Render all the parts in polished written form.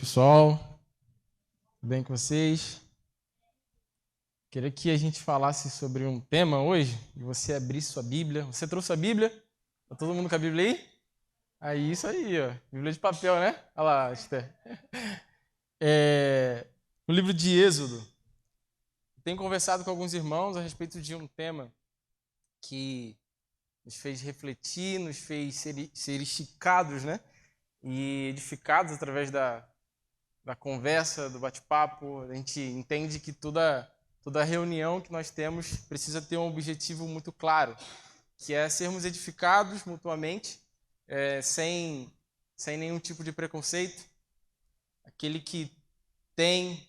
Pessoal, tudo bem com vocês? Queria que a gente falasse sobre um tema hoje, e você abrisse sua Bíblia. Você trouxe a Bíblia? Tá todo mundo com a Bíblia aí? Aí, isso aí, ó. Bíblia de papel, né? Olha lá, Esther. No livro de Êxodo, tenho conversado com alguns irmãos a respeito de um tema que nos fez refletir, nos fez ser esticados, né? E edificados através da conversa, do bate-papo. A gente entende que toda reunião que nós temos precisa ter um objetivo muito claro, que é sermos edificados mutuamente, sem nenhum tipo de preconceito. Aquele que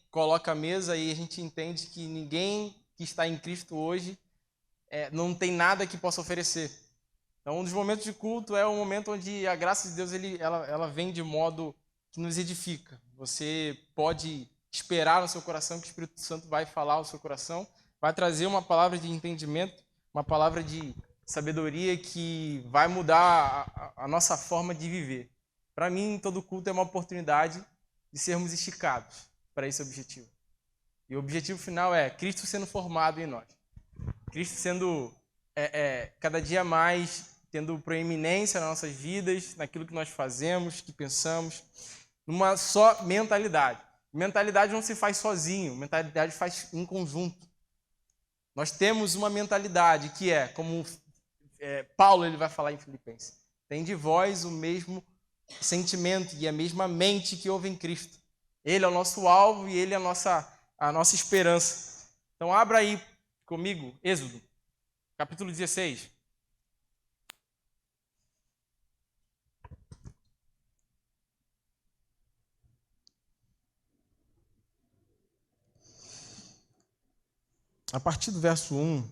coloca a mesa, e a gente entende que ninguém que está em Cristo hoje não tem nada que possa oferecer. Então, um dos momentos de culto é o momento onde a graça de Deus ela vem de modo que nos edifica. Você pode esperar no seu coração que o Espírito Santo vai falar ao seu coração, vai trazer uma palavra de entendimento, uma palavra de sabedoria que vai mudar a nossa forma de viver. Para mim, todo culto é uma oportunidade de sermos esticados para esse objetivo. E o objetivo final é Cristo sendo formado em nós. Cristo sendo cada dia mais tendo proeminência nas nossas vidas, naquilo que nós fazemos, que pensamos, numa só mentalidade. Mentalidade não se faz sozinho, mentalidade faz em conjunto. Nós temos uma mentalidade que como Paulo ele vai falar em Filipenses, tem de vós o mesmo sentimento e a mesma mente que houve em Cristo. Ele é o nosso alvo e ele é a nossa esperança. Então abra aí comigo, Êxodo, capítulo 16. A partir do verso 1,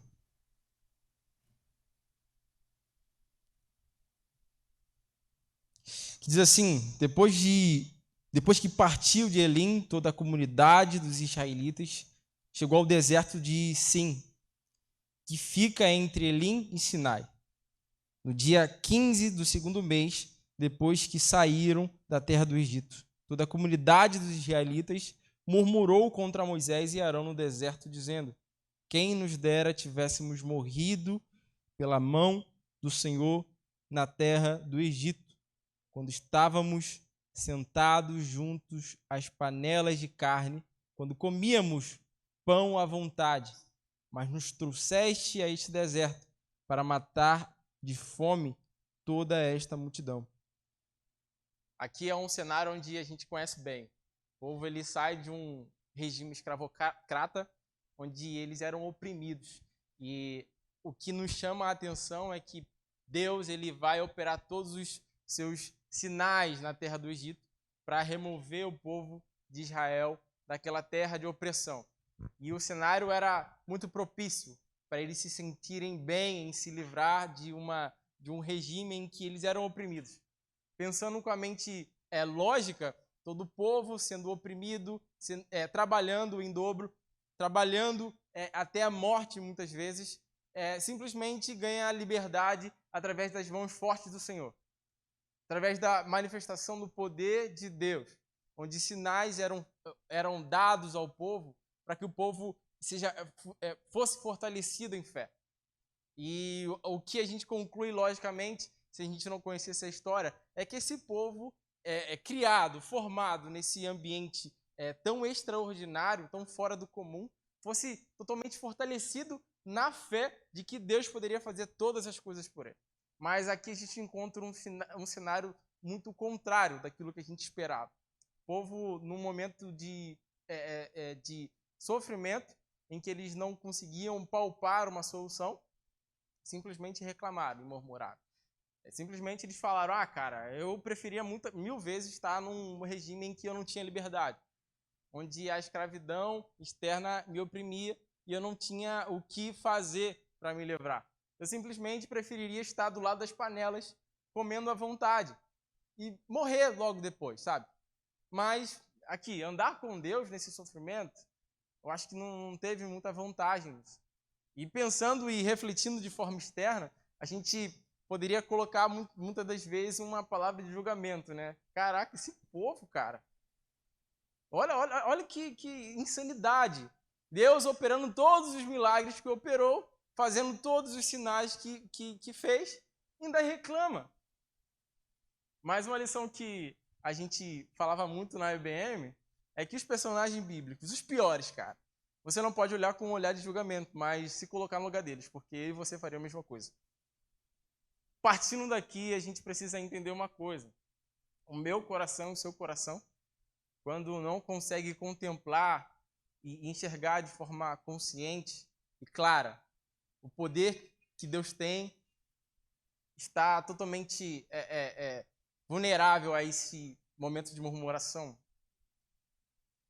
que diz assim: depois que partiu de Elim, toda a comunidade dos israelitas chegou ao deserto de Sim, que fica entre Elim e Sinai, no dia 15 do segundo mês, depois que saíram da terra do Egito. Toda a comunidade dos israelitas murmurou contra Moisés e Arão no deserto, dizendo: quem nos dera tivéssemos morrido pela mão do Senhor na terra do Egito, quando estávamos sentados juntos às panelas de carne, quando comíamos pão à vontade, mas nos trouxeste a este deserto para matar de fome toda esta multidão. Aqui é um cenário onde a gente conhece bem. O povo ele sai de um regime escravocrata, onde eles eram oprimidos. E o que nos chama a atenção é que Deus ele vai operar todos os seus sinais na terra do Egito para remover o povo de Israel daquela terra de opressão. E o cenário era muito propício para eles se sentirem bem em se livrar de um regime em que eles eram oprimidos. Pensando com a mente lógica, todo o povo sendo oprimido, trabalhando em dobro, trabalhando até a morte muitas vezes, simplesmente ganha a liberdade através das mãos fortes do Senhor, através da manifestação do poder de Deus, onde sinais eram dados ao povo para que o povo fosse fortalecido em fé. E o que a gente conclui, logicamente, se a gente não conhecesse a história, é que esse povo criado, formado nesse ambiente tão extraordinário, tão fora do comum, fosse totalmente fortalecido na fé de que Deus poderia fazer todas as coisas por ele. Mas aqui a gente encontra um cenário muito contrário daquilo que a gente esperava. O povo, num momento de sofrimento, em que eles não conseguiam palpar uma solução, simplesmente reclamaram e murmuraram. Simplesmente eles falaram: cara, eu preferia mil vezes estar num regime em que eu não tinha liberdade, onde a escravidão externa me oprimia e eu não tinha o que fazer para me livrar. Eu simplesmente preferiria estar do lado das panelas, comendo à vontade e morrer logo depois, sabe? Mas aqui, andar com Deus nesse sofrimento, eu acho que não teve muita vantagem. E pensando e refletindo de forma externa, a gente poderia colocar muitas das vezes uma palavra de julgamento, né? Caraca, esse povo, cara, Olha que insanidade. Deus operando todos os milagres que operou, fazendo todos os sinais que fez, ainda reclama. Mais uma lição que a gente falava muito na IBM é que os personagens bíblicos, os piores, cara, você não pode olhar com um olhar de julgamento, mas se colocar no lugar deles, porque eu e você faria a mesma coisa. Partindo daqui, a gente precisa entender uma coisa. O meu coração e o seu coração, quando não consegue contemplar e enxergar de forma consciente e clara o poder que Deus tem, está totalmente vulnerável a esse momento de murmuração.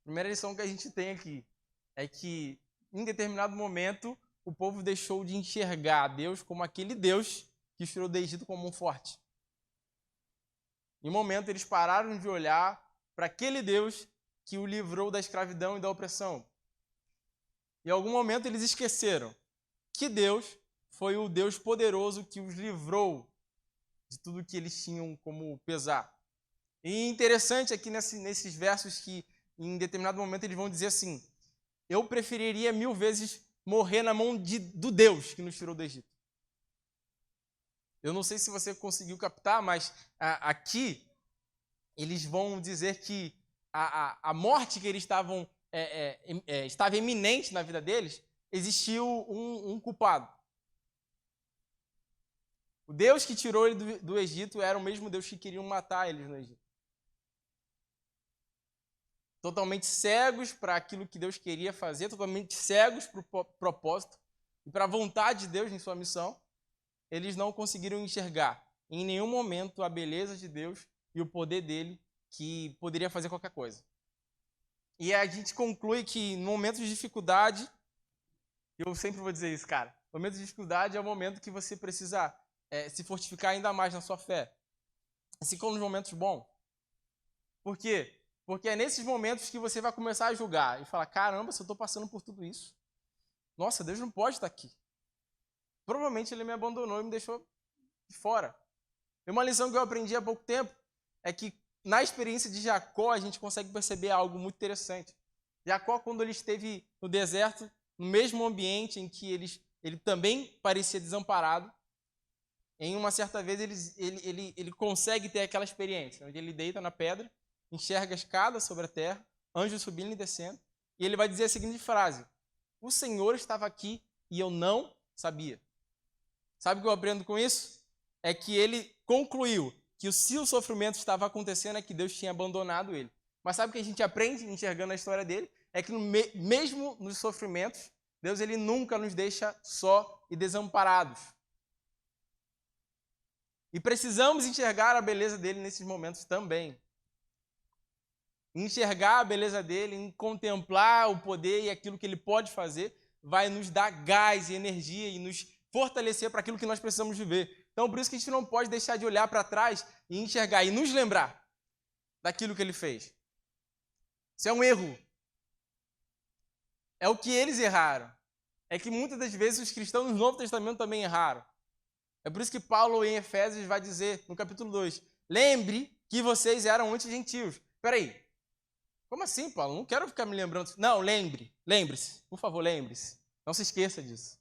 A primeira lição que a gente tem aqui é que, em determinado momento, o povo deixou de enxergar Deus como aquele Deus que os tirou do Egito com mão forte. Em um momento, eles pararam de olhar para aquele Deus que o livrou da escravidão e da opressão. Em algum momento, eles esqueceram que Deus foi o Deus poderoso que os livrou de tudo que eles tinham como pesar. E interessante aqui nesses versos que, em determinado momento, eles vão dizer assim: eu preferiria 1000 vezes morrer na mão do Deus que nos tirou do Egito. Eu não sei se você conseguiu captar, mas aqui eles vão dizer que a morte que eles estava iminente na vida deles, existiu um culpado. O Deus que tirou ele do Egito era o mesmo Deus que queriam matar eles no Egito. Totalmente cegos para aquilo que Deus queria fazer, totalmente cegos para o propósito e para a vontade de Deus em sua missão, eles não conseguiram enxergar em nenhum momento a beleza de Deus e o poder dele que poderia fazer qualquer coisa. E a gente conclui que no momento de dificuldade, eu sempre vou dizer isso, cara, o momento de dificuldade é o momento que você precisa se fortificar ainda mais na sua fé. Assim como nos momentos bons. Por quê? Porque é nesses momentos que você vai começar a julgar e falar: caramba, se eu estou passando por tudo isso, nossa, Deus não pode estar aqui. Provavelmente ele me abandonou e me deixou de fora. E uma lição que eu aprendi há pouco tempo é que na experiência de Jacó a gente consegue perceber algo muito interessante. Jacó, quando ele esteve no deserto, no mesmo ambiente em que ele também parecia desamparado, em uma certa vez ele consegue ter aquela experiência, onde ele deita na pedra, enxerga a escada sobre a terra, anjos subindo e descendo, e ele vai dizer a seguinte frase: o Senhor estava aqui e eu não sabia. Sabe o que eu aprendo com isso? É que ele concluiu que se o sofrimento estava acontecendo é que Deus tinha abandonado ele. Mas sabe o que a gente aprende enxergando a história dele? É que mesmo nos sofrimentos, Deus ele nunca nos deixa só e desamparados. E precisamos enxergar a beleza dele nesses momentos também. Enxergar a beleza dele, em contemplar o poder e aquilo que ele pode fazer, vai nos dar gás e energia e nos fortalecer para aquilo que nós precisamos viver. Então, por isso que a gente não pode deixar de olhar para trás e enxergar e nos lembrar daquilo que ele fez. Isso é um erro. É o que eles erraram. É que muitas das vezes os cristãos no Novo Testamento também erraram. É por isso que Paulo em Efésios vai dizer, no capítulo 2, lembre que vocês eram antes gentios. Peraí, como assim, Paulo? Não quero ficar me lembrando. Não, lembre-se, por favor, lembre-se. Não se esqueça disso.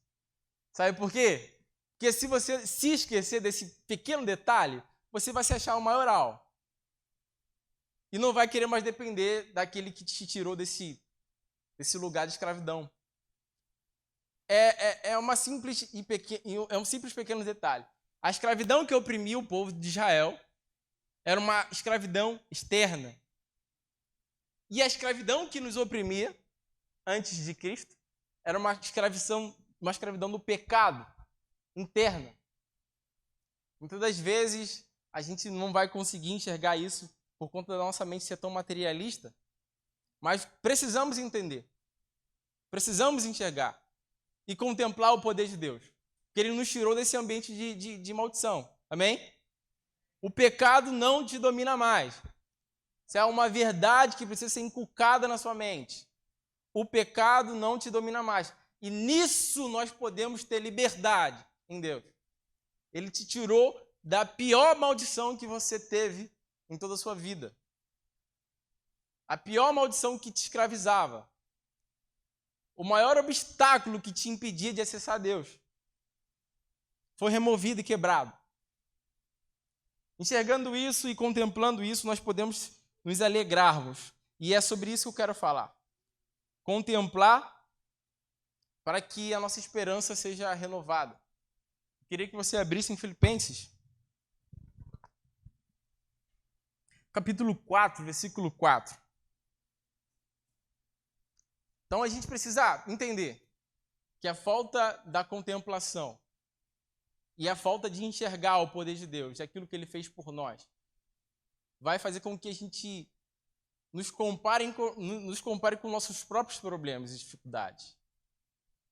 Sabe por quê? Porque se você se esquecer desse pequeno detalhe, você vai se achar o maioral. E não vai querer mais depender daquele que te tirou desse lugar de escravidão. É um simples pequeno detalhe. A escravidão que oprimia o povo de Israel era uma escravidão externa. E a escravidão que nos oprimia antes de Cristo era uma escravidão do pecado interna. Muitas das vezes a gente não vai conseguir enxergar isso por conta da nossa mente ser tão materialista, mas precisamos entender, precisamos enxergar e contemplar o poder de Deus, porque Ele nos tirou desse ambiente de maldição, amém? O pecado não te domina mais. Isso é uma verdade que precisa ser inculcada na sua mente. O pecado não te domina mais. E nisso nós podemos ter liberdade em Deus. Ele te tirou da pior maldição que você teve em toda a sua vida. a pior maldição que te escravizava, o maior obstáculo que te impedia de acessar Deus, foi removido e quebrado. Enxergando isso e contemplando isso, nós podemos nos alegrarmos. E é sobre isso que eu quero falar. Contemplar para que a nossa esperança seja renovada. Eu queria que você abrisse em Filipenses, capítulo 4, versículo 4. Então a gente precisa entender que a falta da contemplação e a falta de enxergar o poder de Deus, aquilo que Ele fez por nós, vai fazer com que a gente nos compare com nossos próprios problemas e dificuldades,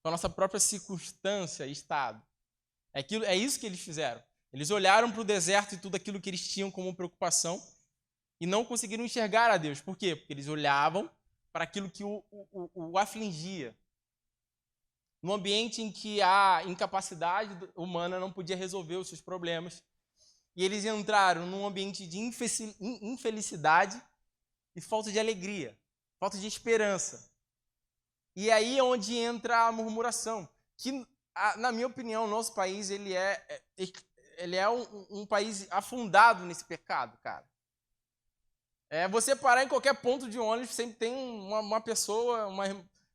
com a nossa própria circunstância e estado. É isso que eles fizeram. Eles olharam para o deserto e tudo aquilo que eles tinham como preocupação e não conseguiram enxergar a Deus. Por quê? Porque eles olhavam para aquilo que o afligia. Num ambiente em que a incapacidade humana não podia resolver os seus problemas. E eles entraram num ambiente de infelicidade e falta de alegria, falta de esperança. E aí é onde entra a murmuração, que, na minha opinião, o nosso país ele é um país afundado nesse pecado, cara. Você parar em qualquer ponto de ônibus, sempre tem uma pessoa,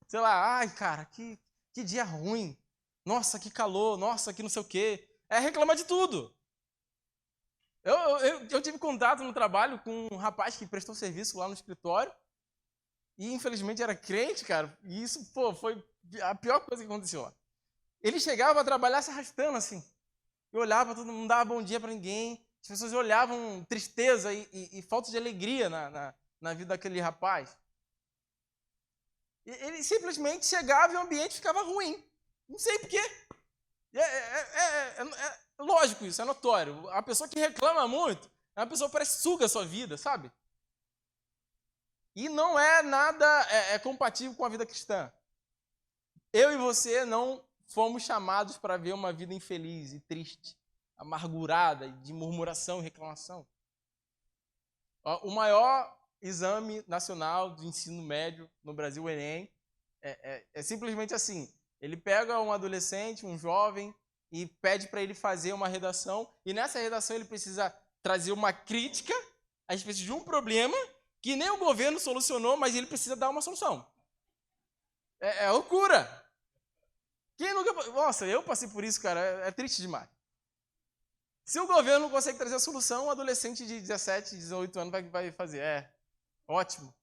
sei lá, ai, cara, que dia ruim, nossa, que calor, nossa, que não sei o quê. Reclamar de tudo. Eu tive contato no trabalho com um rapaz que prestou serviço lá no escritório e, infelizmente, era crente, cara. E isso, foi a pior coisa que aconteceu lá. Ele chegava a trabalhar se arrastando, assim. E olhava, todo mundo, não dava bom dia para ninguém. As pessoas olhavam tristeza e falta de alegria na vida daquele rapaz. E ele simplesmente chegava e o ambiente ficava ruim. Não sei por quê. É lógico isso, é notório. A pessoa que reclama muito é uma pessoa que parece que suga a sua vida, sabe? E não é nada compatível com a vida cristã. Eu e você não fomos chamados para ver uma vida infeliz e triste, amargurada, de murmuração e reclamação. O maior exame nacional do ensino médio no Brasil, o Enem, é simplesmente assim. Ele pega um adolescente, um jovem, e pede para ele fazer uma redação, e nessa redação ele precisa trazer uma crítica a respeito de um problema que nem o governo solucionou, mas ele precisa dar uma solução. É loucura. Quem nunca... Nossa, eu passei por isso, cara, é triste demais. Se o governo não consegue trazer a solução, um adolescente de 17, 18 anos vai fazer. Ótimo.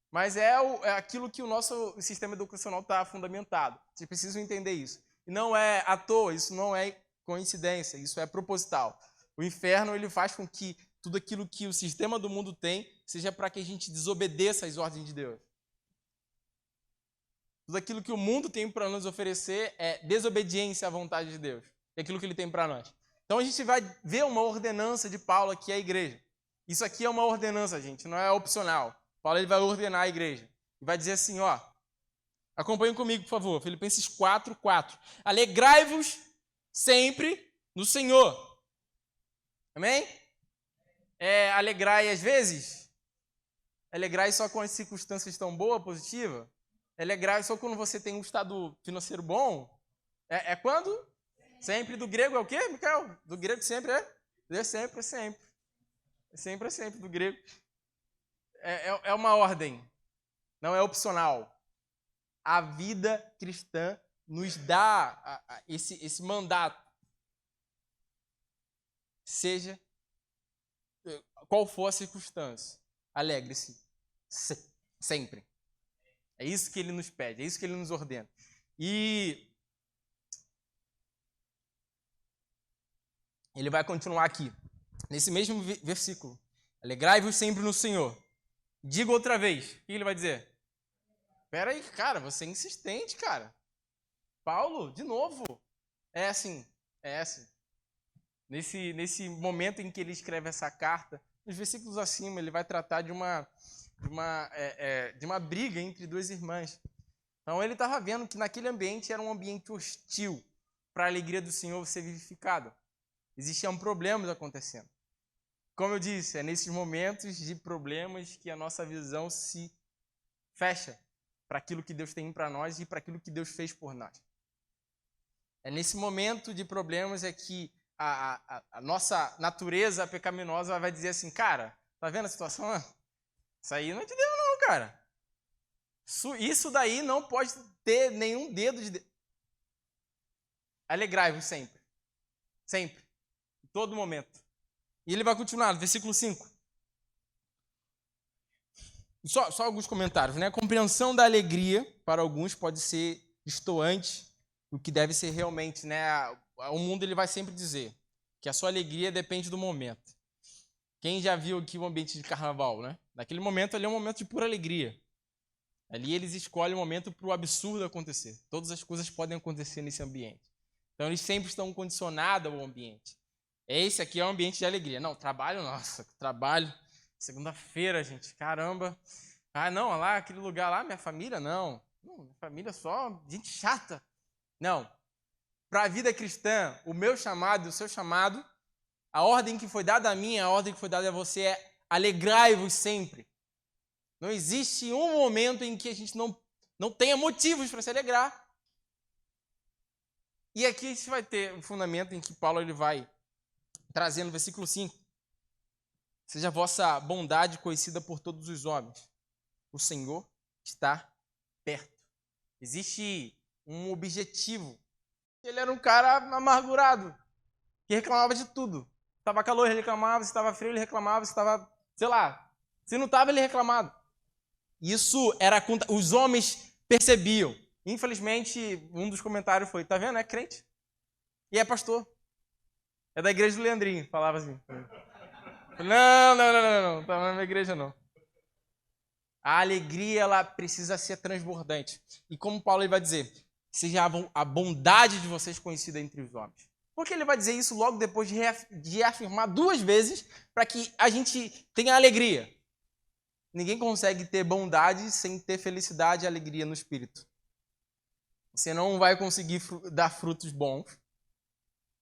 Mas é aquilo que o nosso sistema educacional está fundamentado. Vocês precisam entender isso. E não é à toa, isso não é coincidência, isso é proposital. O inferno ele faz com que tudo aquilo que o sistema do mundo tem seja para que a gente desobedeça às ordens de Deus. Tudo aquilo que o mundo tem para nos oferecer é desobediência à vontade de Deus. É aquilo que ele tem para nós. Então a gente vai ver uma ordenança de Paulo aqui à igreja. Isso aqui é uma ordenança, gente, não é opcional. Paulo ele vai ordenar a igreja. E vai dizer assim, acompanhem comigo, por favor. Filipenses 4, 4. Alegrai-vos sempre no Senhor. Amém? Alegrai às vezes? Alegrai só quando as circunstâncias estão boas, positivas? Alegrai só quando você tem um estado financeiro bom? Quando? Sempre. Do grego é o quê, Micael? Do grego sempre é sempre, é sempre. Sempre é sempre, do grego. É uma ordem, não é opcional. A vida cristã nos dá esse mandato. Seja qual for a circunstância, alegre-se sempre. É isso que ele nos pede, é isso que ele nos ordena. E ele vai continuar aqui, nesse mesmo versículo. Alegrai-vos sempre no Senhor. Diga outra vez. O que ele vai dizer? Espera aí, cara, você é insistente, cara. Paulo, de novo. É assim. Nesse momento em que ele escreve essa carta, nos versículos acima, ele vai tratar de uma briga entre duas irmãs. Então ele estava vendo que naquele ambiente era um ambiente hostil para a alegria do Senhor ser vivificada. Existiam problemas acontecendo. como eu disse, é nesses momentos de problemas que a nossa visão se fecha para aquilo que Deus tem para nós e para aquilo que Deus fez por nós. É nesse momento de problemas é que a nossa natureza pecaminosa vai dizer assim, cara, tá vendo a situação? Isso aí não é de Deus não, cara. Isso daí não pode ter nenhum dedo de Deus. Alegrai-vos sempre. Sempre. Em todo momento. E ele vai continuar, no versículo 5. Só alguns comentários, né? A compreensão da alegria, para alguns, pode ser distoante do que deve ser realmente, né? O mundo ele vai sempre dizer que a sua alegria depende do momento. Quem já viu aqui o ambiente de carnaval, né? Naquele momento ali é um momento de pura alegria. Ali eles escolhem o momento para o absurdo acontecer. Todas as coisas podem acontecer nesse ambiente. Então eles sempre estão condicionados ao ambiente. Esse aqui é um ambiente de alegria. Não, trabalho, nossa, trabalho. Segunda-feira, gente, caramba. Ah, não, lá, aquele lugar lá, minha família, não. Não, minha família é só gente chata. Não. Para a vida cristã, o meu chamado, o seu chamado, a ordem que foi dada a mim, a ordem que foi dada a você é alegrai-vos sempre. Não existe um momento em que a gente não tenha motivos para se alegrar. E aqui a gente vai ter um fundamento em que Paulo ele vai trazer no versículo 5. Seja a vossa bondade conhecida por todos os homens. O Senhor está perto. Existe um objetivo. Ele era um cara amargurado, que reclamava de tudo. Estava calor, ele reclamava. Se estava frio, ele reclamava. Se estava, sei lá, se não estava, ele reclamava. Isso era, os homens percebiam. Infelizmente, um dos comentários foi, tá vendo? É crente. E é pastor. É da igreja do Leandrinho, falava assim. Não, tá na minha igreja não. A alegria, ela precisa ser transbordante. E como Paulo ele vai dizer, seja a bondade de vocês conhecida entre os homens. Por que ele vai dizer isso logo depois de reafirmar 2 vezes para que a gente tenha alegria? Ninguém consegue ter bondade sem ter felicidade e alegria no espírito. Você não vai conseguir dar frutos bons,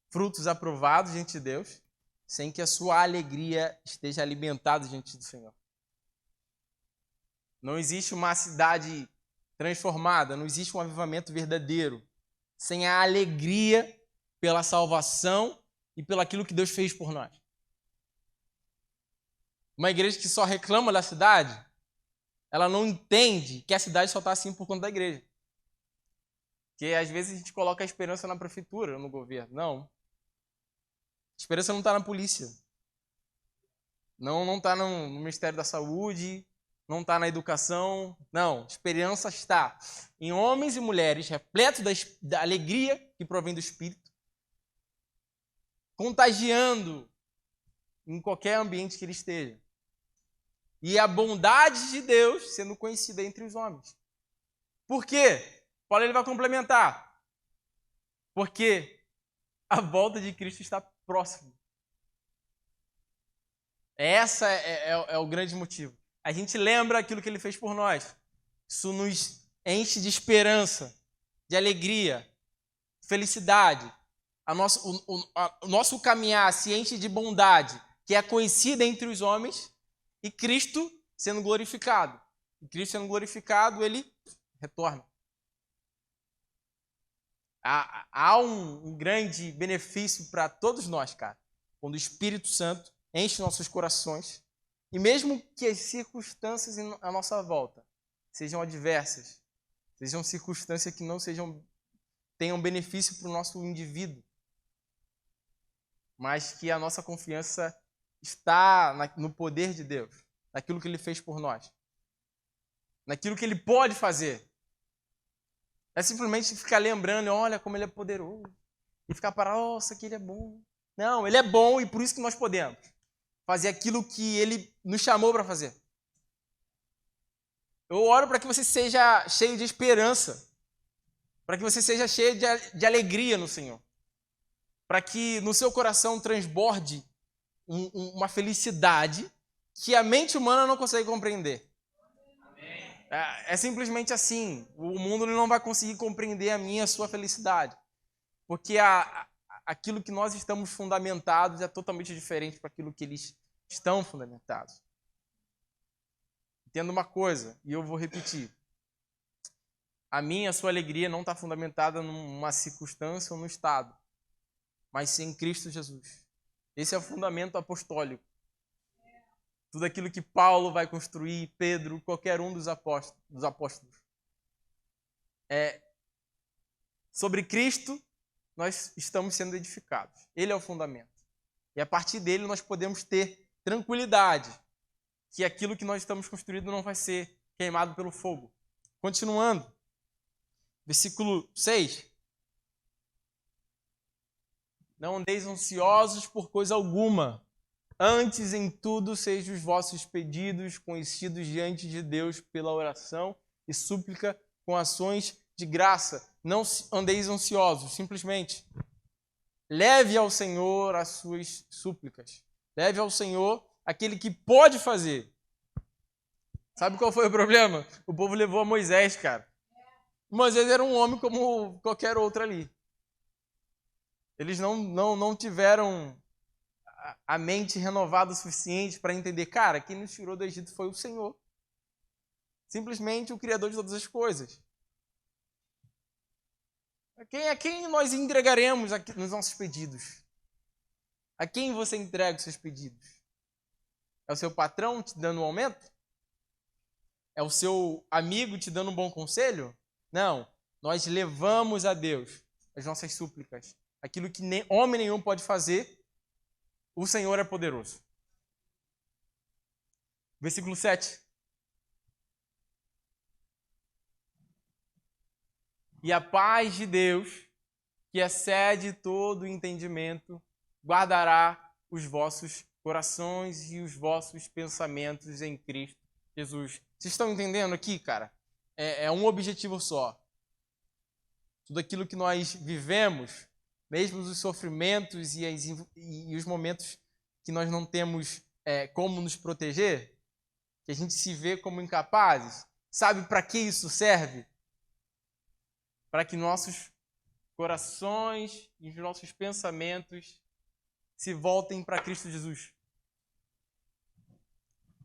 frutos aprovados diante de Deus, sem que a sua alegria esteja alimentada diante do Senhor. Não existe uma cidade transformada, não existe um avivamento verdadeiro sem a alegria pela salvação e pelo aquilo que Deus fez por nós. Uma igreja que só reclama da cidade, ela não entende que a cidade só está assim por conta da igreja. Porque às vezes a gente coloca a esperança na prefeitura, no governo. Não. A esperança não está na polícia. Não está no Ministério da Saúde, não está na educação. Não. A esperança está em homens e mulheres repletos da alegria que provém do Espírito, contagiando em qualquer ambiente que ele esteja. E a bondade de Deus sendo conhecida entre os homens. Por quê? Paulo ele vai complementar. Porque a volta de Cristo está próxima. Essa é o grande motivo. A gente lembra aquilo que ele fez por nós. Isso nos enche de esperança, de alegria, felicidade. O nosso caminhar se enche de bondade, que é conhecida entre os homens, e Cristo sendo glorificado. E Cristo sendo glorificado, ele retorna. Há um grande benefício para todos nós, cara, quando o Espírito Santo enche nossos corações, e mesmo que as circunstâncias à nossa volta sejam adversas, sejam circunstâncias que não tenham benefício para o nosso indivíduo, mas que a nossa confiança está no poder de Deus, naquilo que Ele fez por nós, naquilo que Ele pode fazer. É simplesmente ficar lembrando, olha como Ele é poderoso, e ficar parado, nossa, que Ele é bom. Não, Ele é bom e por isso que nós podemos fazer aquilo que Ele nos chamou para fazer. Eu oro para que você seja cheio de esperança, para que você seja cheio de alegria no Senhor, para que no seu coração transborde uma felicidade que a mente humana não consegue compreender. É simplesmente assim. O mundo não vai conseguir compreender a minha e a sua felicidade. Porque aquilo que nós estamos fundamentados é totalmente diferente para aquilo que eles Estão fundamentados. Entenda uma coisa, e eu vou repetir. A minha e a sua alegria não está fundamentada numa circunstância ou no estado, mas sim em Cristo Jesus. Esse é o fundamento apostólico. Tudo aquilo que Paulo vai construir, Pedro, qualquer um dos apóstolos. Sobre Cristo, nós estamos sendo edificados. Ele é o fundamento. E a partir dele nós podemos ter tranquilidade que aquilo que nós estamos construindo não vai ser queimado pelo fogo. Continuando. Versículo 6. Não andeis ansiosos por coisa alguma. Antes, em tudo, sejam os vossos pedidos conhecidos diante de Deus pela oração e súplica com ações de graça. Não andeis ansiosos, simplesmente. Leve ao Senhor as suas súplicas. Leve ao Senhor aquele que pode fazer. Sabe qual foi o problema? O povo levou a Moisés, cara. Moisés era um homem como qualquer outro ali. Eles não tiveram a mente renovada o suficiente para entender, cara, quem nos tirou do Egito foi o Senhor. Simplesmente o Criador de todas as coisas. A quem nós entregaremos nos nossos pedidos? A quem você entrega os seus pedidos? É o seu patrão te dando um aumento? É o seu amigo te dando um bom conselho? Não. Nós levamos a Deus as nossas súplicas. Aquilo que homem nenhum pode fazer, o Senhor é poderoso. Versículo 7. E a paz de Deus, que excede todo o entendimento, guardará os vossos corações e os vossos pensamentos em Cristo Jesus. Vocês estão entendendo aqui, cara? É um objetivo só. Tudo aquilo que nós vivemos, mesmo os sofrimentos e os momentos que nós não temos como nos proteger, que a gente se vê como incapazes, sabe para que isso serve? Para que nossos corações e os nossos pensamentos se voltem para Cristo Jesus.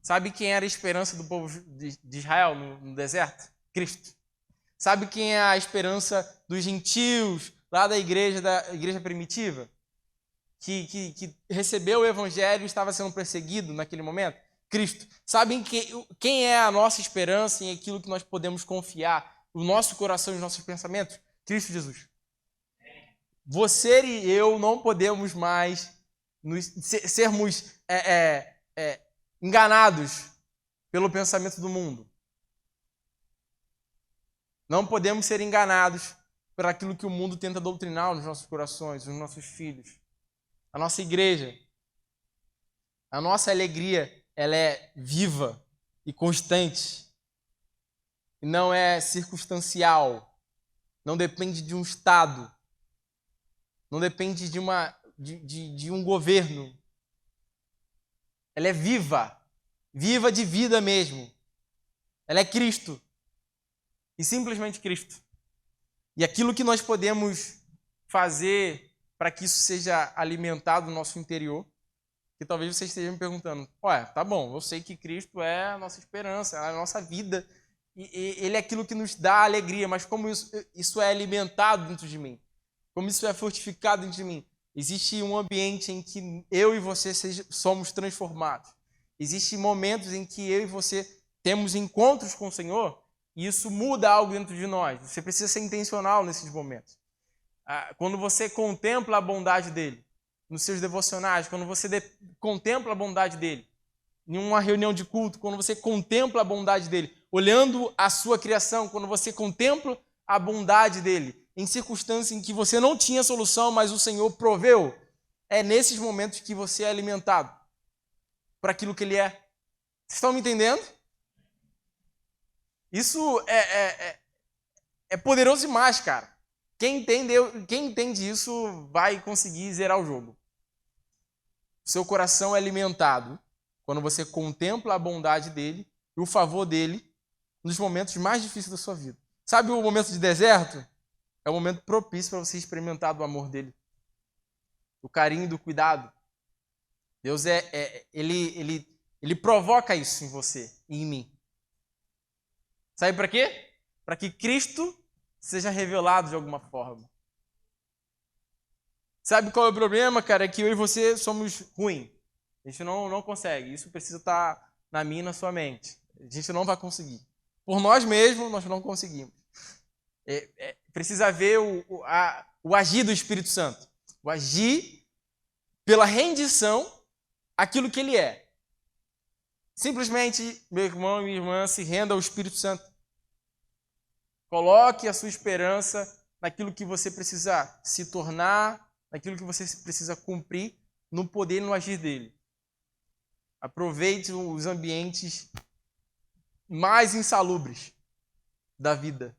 Sabe quem era a esperança do povo de Israel no deserto? Cristo. Sabe quem é a esperança dos gentios lá da igreja primitiva? Que recebeu o evangelho e estava sendo perseguido naquele momento? Cristo. Sabem quem é a nossa esperança em aquilo que nós podemos confiar? O nosso coração e os nossos pensamentos? Cristo Jesus. Você e eu não podemos mais sermos enganados pelo pensamento do mundo. Não podemos ser enganados por aquilo que o mundo tenta doutrinar nos nossos corações, nos nossos filhos. A nossa igreja, a nossa alegria, ela é viva e constante. E não é circunstancial. Não depende de um estado. Não depende de um governo. Ela é viva. Viva de vida mesmo. Ela é Cristo. E simplesmente Cristo. E aquilo que nós podemos fazer para que isso seja alimentado no nosso interior, que talvez você esteja me perguntando, tá bom, eu sei que Cristo é a nossa esperança, é a nossa vida, e Ele é aquilo que nos dá alegria, mas como isso é alimentado dentro de mim? Como isso é fortificado dentro de mim? Existe um ambiente em que eu e você somos transformados. Existem momentos em que eu e você temos encontros com o Senhor e isso muda algo dentro de nós. Você precisa ser intencional nesses momentos. Quando você contempla a bondade dEle nos seus devocionais, quando você contempla a bondade dEle em uma reunião de culto, quando você contempla a bondade dEle, olhando a sua criação, quando você contempla a bondade dEle, em circunstâncias em que você não tinha solução, mas o Senhor proveu, é nesses momentos que você é alimentado por aquilo que Ele é. Vocês estão me entendendo? Isso é poderoso demais, cara. Quem entende isso vai conseguir zerar o jogo. Seu coração é alimentado quando você contempla a bondade dEle e o favor dEle nos momentos mais difíceis da sua vida. Sabe o momento de deserto? É o momento propício para você experimentar do amor dEle, do carinho e do cuidado Deus ele provoca isso em você e em mim. Sabe para quê? Para que Cristo seja revelado de alguma forma. Sabe qual é o problema, cara? É que eu e você somos ruins. A gente não consegue. Isso precisa estar na minha e na sua mente. A gente não vai conseguir. Por nós mesmos, nós não conseguimos. Precisa haver o agir do Espírito Santo. O agir pela rendição àquilo que ele é. Simplesmente, meu irmão e minha irmã, se renda ao Espírito Santo. Coloque a sua esperança naquilo que você precisa se tornar, naquilo que você precisa cumprir, no poder e no agir dele. Aproveite os ambientes mais insalubres da vida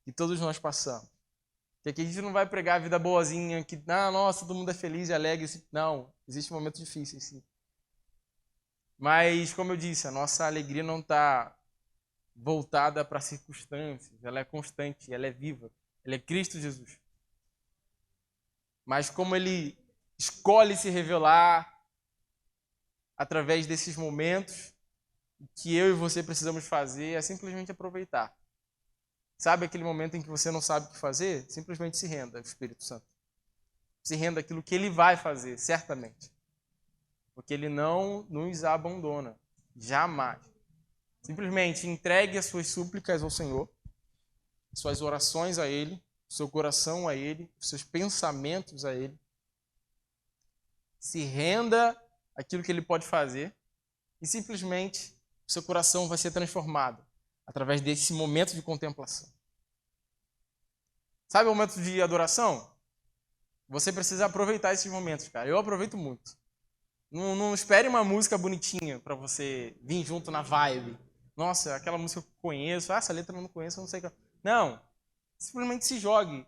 que todos nós passamos. Porque aqui a gente não vai pregar a vida boazinha, que, nossa, todo mundo é feliz e alegre. Não, existem momentos difíceis, sim. Mas, como eu disse, a nossa alegria não está voltada para circunstâncias. Ela é constante, ela é viva. Ela é Cristo Jesus. Mas como ele escolhe se revelar através desses momentos, o que eu e você precisamos fazer é simplesmente aproveitar. Sabe aquele momento em que você não sabe o que fazer? Simplesmente se renda ao Espírito Santo. Se renda àquilo que ele vai fazer, certamente. Porque ele não nos abandona. Jamais. Simplesmente entregue as suas súplicas ao Senhor, suas orações a ele, seu coração a ele, seus pensamentos a ele. Se renda àquilo que ele pode fazer e simplesmente o seu coração vai ser transformado através desse momento de contemplação. Sabe o momento de adoração? Você precisa aproveitar esses momentos, cara. Eu aproveito muito. Não espere uma música bonitinha para você vir junto na vibe. Nossa, aquela música que eu conheço. Essa letra eu não conheço, eu não sei. Não. Simplesmente se jogue.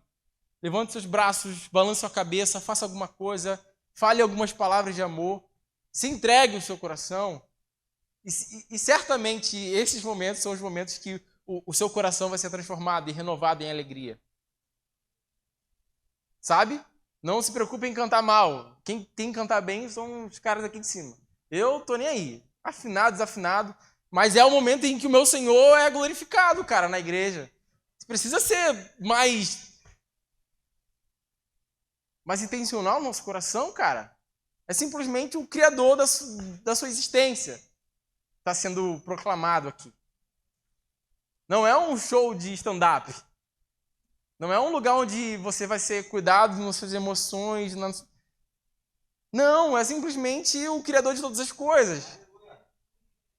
Levante seus braços, balance sua cabeça, faça alguma coisa, fale algumas palavras de amor, se entregue o seu coração. E certamente esses momentos são os momentos que o seu coração vai ser transformado e renovado em alegria. Sabe? Não se preocupe em cantar mal. Quem tem que cantar bem são os caras aqui de cima. Eu tô nem aí. Afinado, desafinado. Mas é o momento em que o meu Senhor é glorificado, cara, na igreja. Você precisa ser mais intencional no nosso coração, cara. É simplesmente o Criador da sua existência. Está sendo proclamado aqui. Não é um show de stand-up. Não é um lugar onde você vai ser cuidado nas suas emoções. Não, é simplesmente o Criador de todas as coisas.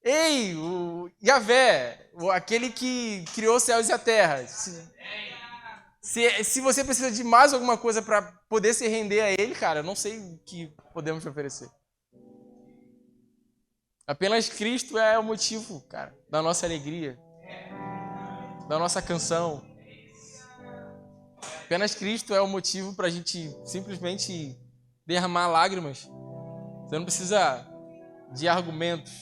Ei, o Yahvé, aquele que criou os céus e a terra. Se você precisa de mais alguma coisa para poder se render a ele, cara, eu não sei o que podemos te oferecer. Apenas Cristo é o motivo, cara, da nossa alegria, da nossa canção. Apenas Cristo é o motivo para a gente simplesmente derramar lágrimas. Você não precisa de argumentos.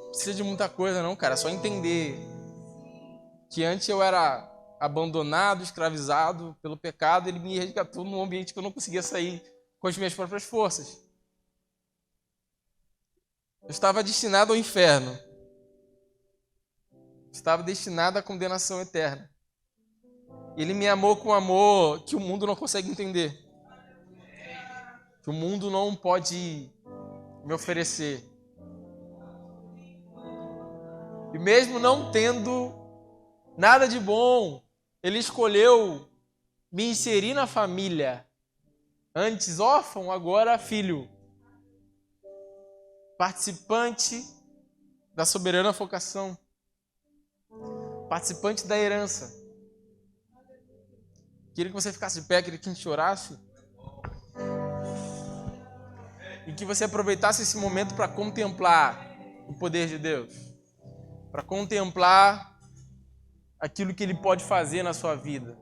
Não precisa de muita coisa, não, cara. É só entender que antes eu era abandonado, escravizado pelo pecado. Ele me resgatou num ambiente que eu não conseguia sair com as minhas próprias forças. Eu estava destinado ao inferno. Estava destinado à condenação eterna. Ele me amou com um amor que o mundo não consegue entender. Que o mundo não pode me oferecer. E mesmo não tendo nada de bom, ele escolheu me inserir na família. Antes órfão, agora filho. Participante da soberana vocação. Participante da herança. Queria que você ficasse de pé, queria que a gente orasse. E que você aproveitasse esse momento para contemplar o poder de Deus. Para contemplar aquilo que Ele pode fazer na sua vida.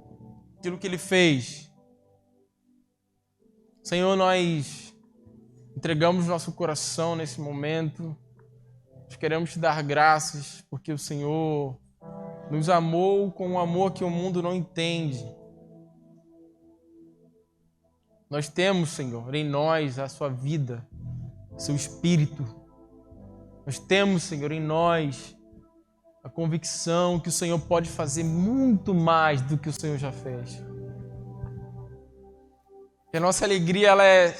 Aquilo que Ele fez. Senhor, nós entregamos nosso coração nesse momento. Nós queremos te dar graças porque o Senhor nos amou com um amor que o mundo não entende. Nós temos, Senhor, em nós a sua vida, o seu Espírito. Nós temos, Senhor, em nós a convicção que o Senhor pode fazer muito mais do que o Senhor já fez. E a nossa alegria, ela é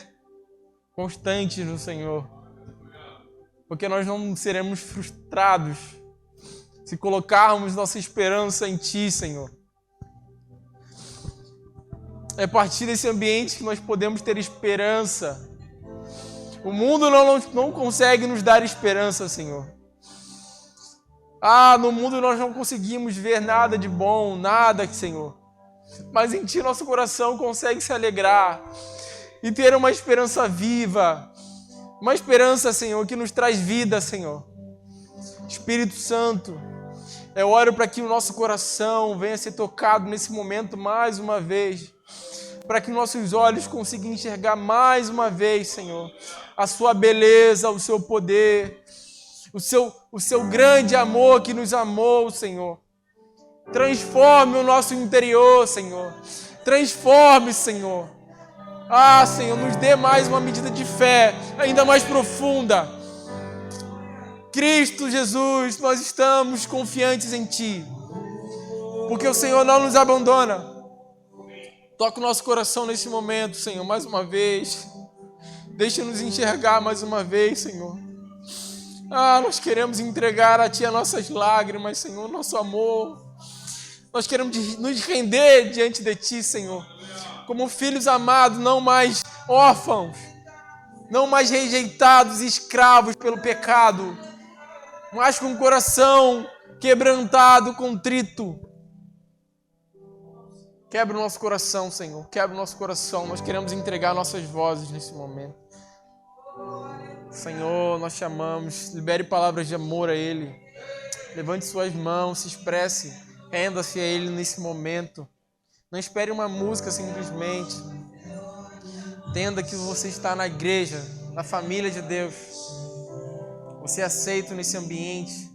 constante no Senhor. Porque nós não seremos frustrados se colocarmos nossa esperança em Ti, Senhor. É a partir desse ambiente que nós podemos ter esperança. O mundo não consegue nos dar esperança, Senhor. No mundo nós não conseguimos ver nada de bom, nada, Senhor. Mas em Ti nosso coração consegue se alegrar e ter uma esperança viva. Uma esperança, Senhor, que nos traz vida, Senhor. Espírito Santo, eu oro para que o nosso coração venha ser tocado nesse momento mais uma vez. Para que nossos olhos consigam enxergar mais uma vez, Senhor, a Sua beleza, o Seu poder, o seu grande amor que nos amou, Senhor. Transforme o nosso interior, Senhor. Transforme, Senhor. Senhor, nos dê mais uma medida de fé, ainda mais profunda. Cristo Jesus, nós estamos confiantes em Ti, porque o Senhor não nos abandona. Toca o nosso coração nesse momento, Senhor, mais uma vez. Deixa-nos enxergar mais uma vez, Senhor. Nós queremos entregar a Ti as nossas lágrimas, Senhor, nosso amor. Nós queremos nos render diante de Ti, Senhor, como filhos amados, não mais órfãos, não mais rejeitados e escravos pelo pecado, mas com o coração quebrantado, contrito. Quebra o nosso coração, Senhor. Quebra o nosso coração. Nós queremos entregar nossas vozes nesse momento. Senhor, nós te amamos. Libere palavras de amor a Ele. Levante suas mãos, se expresse. Renda-se a Ele nesse momento. Não espere uma música simplesmente. Entenda que você está na igreja, na família de Deus. Você é aceito nesse ambiente.